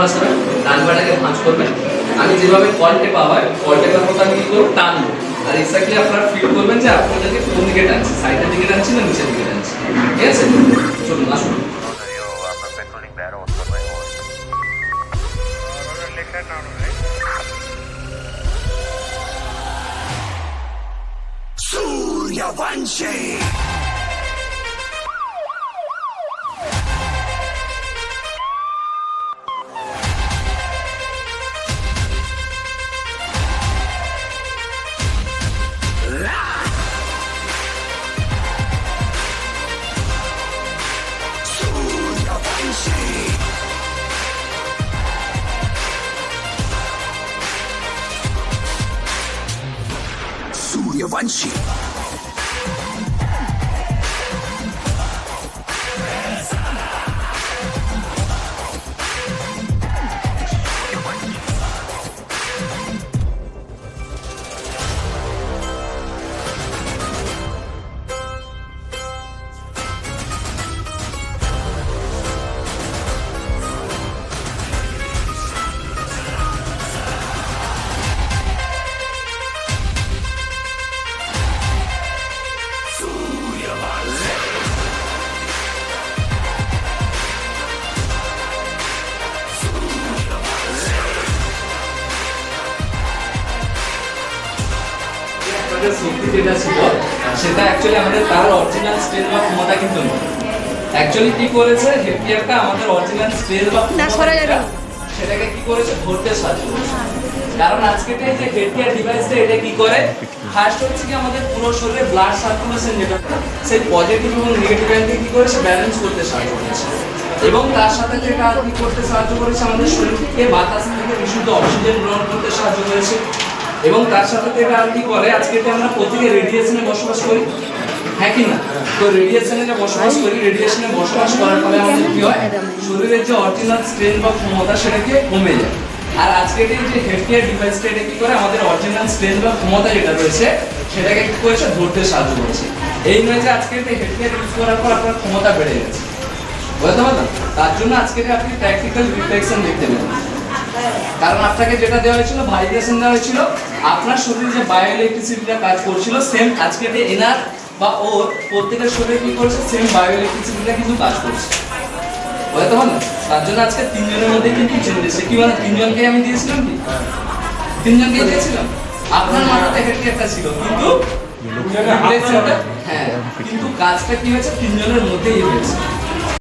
ভাসাবেন, ডান পাটাকে ভাঁজ করবেন। আমি যেভাবে কল টেপা হয়, কল টেপার মতো আমি কি করবো, টানবো। আর এক্স্যাক্টলি আপনারা ফিল করবেন যে আপনাদেরকে কোন দিকে টানছে, সাইডের দিকে টানছে না নিচের দিকে টানছে। ঠিক আছে, চলুন আসুন। Suryavanshi! Suryavanshi! শক্তি যেটা ছিল সেটা অ্যাকচুয়ালি আমাদের তার অরিজিনাল স্ট্রেংথ বা ক্ষমতা কিন্তু নয়। অ্যাকচুয়ালি কি করেছে, হেডগিয়ারটা আমাদের অরিজিনাল স্ট্রেংথ বা ক্ষমতা সেটাকে কি করেছে, ধরতে সাহায্য করেছে। কারণ আজকে যে হেডগিয়ার ডিভাইসটা এটা কি করে, ফার্স্ট হচ্ছে কি আমাদের পুরো শরীরে ব্লাড সার্কুলেশন যেটা সেই পজিটিভ এবং নেগেটিভ এন্ডকে কি করেছে, ব্যালেন্স করতে সাহায্য করেছে। এবং তার সাথে যেটা কি করতে সাহায্য করেছে, আমাদের শরীরকে বাতাস থেকে বিশুদ্ধ অক্সিজেন গ্রহণ করতে সাহায্য করেছে। এবং তার সাথে এটা আর কি করে, আজকে আমরা প্রত্যেকে রেডিয়েশনে বসবাস করি, হ্যাঁ কি না? তো রেডিয়েশনে যে বসবাস করি, রেডিয়েশনে বসবাস করার ফলে আমাদের কি হয়, শরীরের যে অরিজিনাল স্ট্রেংথ বা ক্ষমতা সেটাকে কমে যায়। আর আজকে যে হেডগিয়ার ডিভাইসটা এটা কি করে, আমাদের অরিজিনাল স্ট্রেংথ বা ক্ষমতা যেটা রয়েছে সেটাকে কি করেছে, ধরতে সাহায্য করেছে। এই নয় যে আজকে হেডগিয়ার ইউজ করার পর আপনার ক্ষমতা বেড়ে গেছে, বুঝতে পারলাম? তার জন্য আজকে আপনি প্র্যাকটিক্যাল রিফ্লেকশন দেখতে পেলেন। কারণ আপনাকে যেটা দেওয়া হয়েছিল, ভাইব্রেশন দেওয়া হয়েছিল, আপনার শরীরে যে বায়োইলেকট্রিসিটিটা কাজ করছিল, সেম আজকে যে এনার বা ওর প্রত্যেকের শরীরে কি করছে, সেম বায়োইলেকট্রিসিটিটা কিন্তু কাজ করছে, বুঝতে পারলেন? তার জন্য আজকে তিনজনের মধ্যে কিন্তু চেঞ্জেস। কি মানে তিনজনকে আমি দিয়েছিলাম, কি তিনজনকে দিয়েছিলাম? আপনার মাথাতে হেডগিয়ারটা ছিল কিন্তু হ্যাঁ, কিন্তু কাজটা কি হয়েছে, তিনজনের মধ্যেই হয়েছে।